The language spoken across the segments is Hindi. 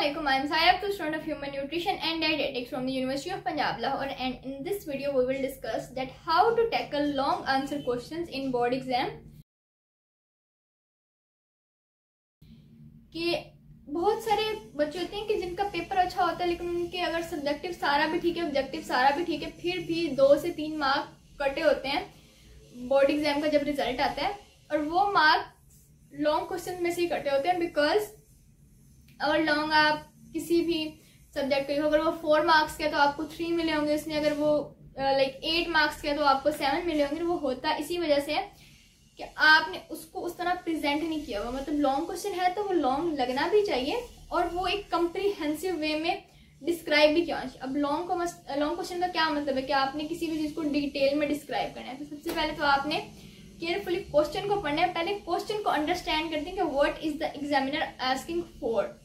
Assalamualaikum. I am Sairab, student of Human Nutrition and Dietetics from the University of Punjab, Lahore, and in this video we will discuss that how to tackle long answer questions in board exam. कि बहुत सारे बच्चे होते हैं कि जिनका पेपर अच्छा होता है लेकिन उनके अगर सब्जेक्टिव सारा भी ठीक है, ऑब्जेक्टिव सारा भी ठीक है, फिर भी 2 से 3 मार्क कटे होते हैं बोर्ड एग्जाम का जब रिजल्ट आता है, और वो मार्क लॉन्ग क्वेश्चन में से ही कटे होते हैं। बिकॉज अगर लॉन्ग आप किसी भी सब्जेक्ट के अगर वो 4 मार्क्स के तो आपको 3 मिले होंगे, उसमें अगर वो 8 मार्क्स के तो आपको 7 मिले होंगे। वो होता इसी वजह से है कि आपने उसको उस तरह प्रेजेंट नहीं किया हुआ। मतलब लॉन्ग क्वेश्चन है तो वो लॉन्ग लगना भी चाहिए और वो एक कम्प्रीहेंसिव वे में डिस्क्राइब भी किया चाहिए। अब लॉन्ग क्वेश्चन का क्या मतलब है कि आपने किसी भी चीज को डिटेल में डिस्क्राइब करना है। तो सबसे पहले तो आपने केयरफुली क्वेश्चन को पढ़ना है। पहले क्वेश्चन को अंडरस्टैंड करते हैं कि what is the examiner asking for.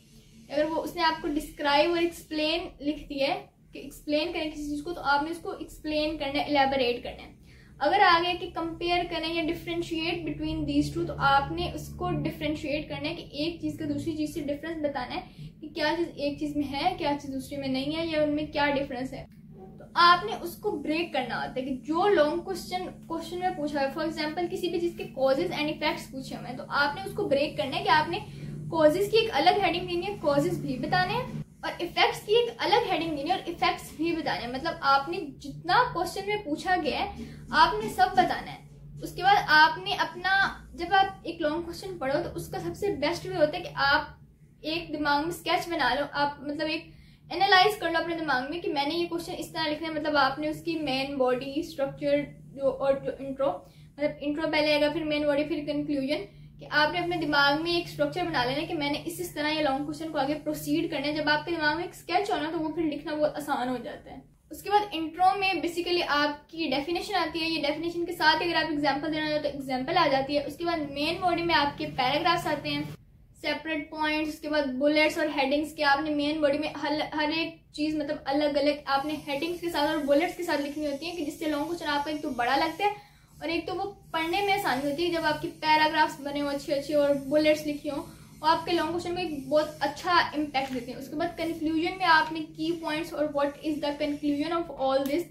अगर वो उसने आपको डिस्क्राइब और एक्सप्लेन लिख दिया है कि एक्सप्लेन करें किसी चीज को, तो आपने उसको एक्सप्लेन करना है, इलेबोरेट करना है। अगर आगे कि कंपेयर करें या डिफ्रेंशिएट बिटवीन दीज टू, तो आपने उसको डिफ्रेंशिएट करना है कि एक चीज का दूसरी चीज से डिफरेंस बताना है कि क्या चीज एक चीज में है, क्या चीज दूसरी में नहीं है, या उनमें क्या डिफरेंस है। तो आपने उसको ब्रेक करना होता है कि जो लॉन्ग क्वेश्चन में पूछा है, फॉर एग्जाम्पल किसी भी चीज के कॉजेज एंड इफेक्ट्स पूछे हुए हैं, तो आपने उसको ब्रेक करना है कि आपने कॉजेज की एक अलग हेडिंग देनी है, कॉजेज भी बताने हैं, और इफेक्ट्स की एक अलग हेडिंग देनी है और इफेक्ट्स भी बताने हैं। मतलब आपने जितना क्वेश्चन में पूछा गया है आपने सब बताना है। उसके बाद आपने अपना, जब आप एक लॉन्ग क्वेश्चन पढ़ो तो उसका सबसे बेस्ट वे होता है कि आप एक दिमाग में स्केच बना लो, आप मतलब एक एनालाइज कर लो अपने दिमाग में कि मैंने ये क्वेश्चन इस तरह लिखना है। मतलब आपने उसकी मेन बॉडी स्ट्रक्चर जो इंट्रो, मतलब इंट्रो पहले आएगा, फिर मेन बॉडी, फिर कंक्लूजन, कि आपने अपने दिमाग में एक स्ट्रक्चर बना लेना कि मैंने इस तरह ये लॉन्ग क्वेश्चन को आगे प्रोसीड करना है। जब आपके दिमाग में एक स्केच होना तो वो फिर लिखना बहुत आसान हो जाता है। उसके बाद इंट्रो में बेसिकली आपकी डेफिनेशन आती है। ये डेफिनेशन के साथ अगर आप एग्जांपल देना चाहो तो एग्जांपल आ जाती है। उसके बाद मेन बॉडी में आपके पैराग्राफ्स आते हैं, सेपरेट पॉइंट्स। उसके बाद बुलेट्स और हेडिंग्स के आपने मेन बॉडी में हर एक चीज मतलब अलग अलग आपने हेडिंग्स के साथ और बुलेट्स के साथ लिखनी होती है कि जिससे लॉन्ग क्वेश्चन आपका एक तो बड़ा लगता है और एक तो वो पढ़ने में आसानी होती है। जब आपकी पैराग्राफ्स बने हो अच्छे और बुलेट्स लिखी हो और आपके लॉन्ग क्वेश्चन में एक बहुत अच्छा इम्पैक्ट देते हैं। उसके बाद कंक्लूजन में आपने की पॉइंट्स और what is the conclusion of all this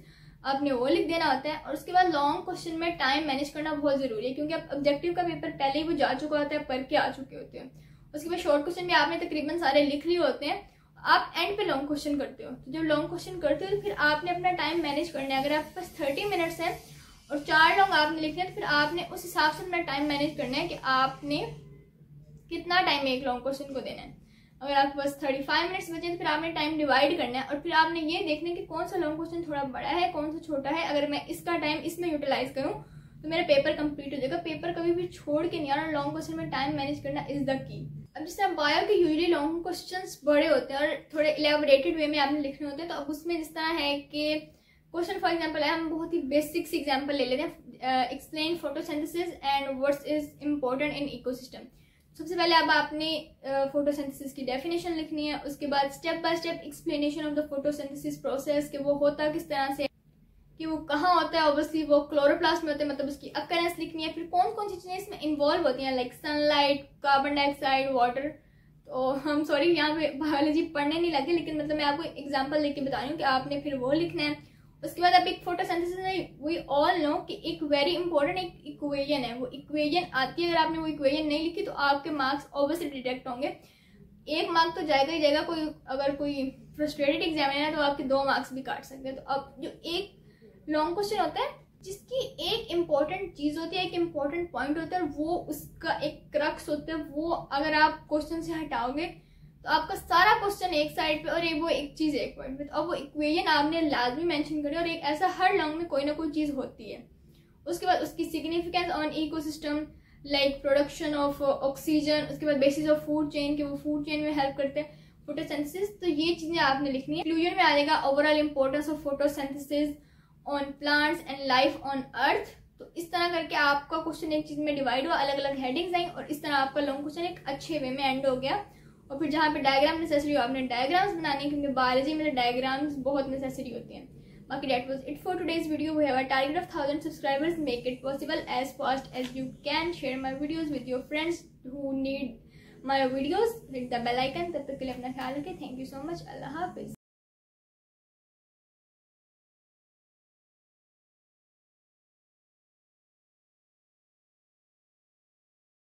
आपने वो लिख देना होता है। और उसके बाद लॉन्ग क्वेश्चन में टाइम मैनेज करना बहुत जरूरी है, क्योंकि आप ऑब्जेक्टिव का पेपर पहले ही वो जा चुका होता है, पढ़ के आ चुके होते हैं। उसके बाद शॉर्ट क्वेश्चन भी आपने तकरीबन सारे लिख लिए होते हैं, आप एंड पे लॉन्ग क्वेश्चन करते हो। तो जब लॉन्ग क्वेश्चन करते हो तो फिर आपने अपना टाइम मैनेज करना है। अगर आपके पास 30 मिनट्स है और 4 लॉन्ग आपने लिखने हैं तो फिर आपने उस हिसाब से अपना टाइम मैनेज करना है कि आपने कितना टाइम एक लॉन्ग क्वेश्चन को देना है। अगर आपके पास 35 मिनट्स बचे तो फिर आपने टाइम डिवाइड करना है और फिर आपने ये देखना है कि कौन सा लॉन्ग क्वेश्चन थोड़ा बड़ा है, कौन सा छोटा है। अगर मैं इसका टाइम इसमें यूटिलाइज करूँ तो मेरा पेपर कंप्लीट हो जाएगा। पेपर कभी भी छोड़ के नहीं आना, लॉन्ग क्वेश्चन में टाइम मैनेज करना इज द की। अब जैसे बायो के यूजुअली लॉन्ग क्वेश्चंस बड़े होते हैं और थोड़े इलेबोरेटेड वे में आपने लिखने होते हैं। तो अब उसमें जिस तरह है कि क्वेश्चन फॉर एग्जांपल है, हम बहुत ही बेसिक सी एग्जांपल ले लेते हैं, explain photosynthesis and what is important in ecosystem. सबसे पहले अब आपने फोटोसिंथेसिस की डेफिनेशन लिखनी है। उसके बाद step by step explanation of the photosynthesis process, कि वो होता किस तरह से, कि वो कहाँ होता है। ऑब्वियसली वो क्लोरोप्लास्ट में होता है, मतलब उसकी अकरेंस लिखनी है। फिर कौन कौन सी चीजें इसमें इन्वॉल्व होती हैं, like sunlight, carbon dioxide, water. तो हम सॉरी यहाँ पे बायोलॉजी पढ़ने नहीं लगे, लेकिन मतलब मैं आपको एग्जांपल लेके बता रही हूँ कि आपने फिर वो लिखना है। उसके बाद अब एक फोटोसिंथेसिस में वी ऑल नो कि एक वेरी इंपॉर्टेंट एक इक्वेशन है, वो इक्वेशन आती है। अगर आपने वो इक्वेशन नहीं लिखी तो आपके मार्क्स ऑब्वियसली डिडक्ट होंगे। 1 मार्क तो जाएगा ही जाएगा। अगर कोई फ्रस्ट्रेटेड एग्जामिनर है तो आपके 2 मार्क्स भी काट सकते हैं। तो अब जो एक लॉन्ग क्वेश्चन होता है जिसकी एक इम्पॉर्टेंट चीज होती है, एक इम्पॉर्टेंट पॉइंट होता है, और वो उसका एक क्रक्स होता है, वो अगर आप क्वेश्चन से हटाओगे तो आपका सारा क्वेश्चन एक साइड पे और वो एक चीज एक पॉइंट पे। तो अब वो इक्वेशन आपने लाजमी मेंशन करी, और एक ऐसा हर लॉन्ग में कोई ना कोई चीज होती है। उसके बाद उसकी significance on ecosystem, like production of oxygen. उसके बाद बेसिस ऑफ फूड चेन, कि वो फूड चेन में हेल्प करते हैं फोटोसिंथेसिस। तो ये चीजें आपने लिखनी है। कंक्लूजन में आ जाएगा overall importance of photosynthesis on plants and life on earth. तो इस तरह करके आपका क्वेश्चन एक चीज में डिवाइड हुआ, अलग अलग हेडिंग्स आई, और इस तरह आपका लॉन्ग क्वेश्चन एक अच्छे वे में एंड हो गया। और फिर जहाँ पे डायग्राम नेसेसरी हो आपने डायग्राम्स बनाने, क्योंकि बायोलॉजी में डायग्राम्स बहुत नेसेसरी होती हैं। बाकी that was it for today's video. We have a target of 1000 subscribers. Make it possible as fast as you can. Share my videos with your friends who need my videos, hit the bell icon. तब तक के लिए अपना ख्याल रखें। Thank you so much. अल्लाह हाफिज।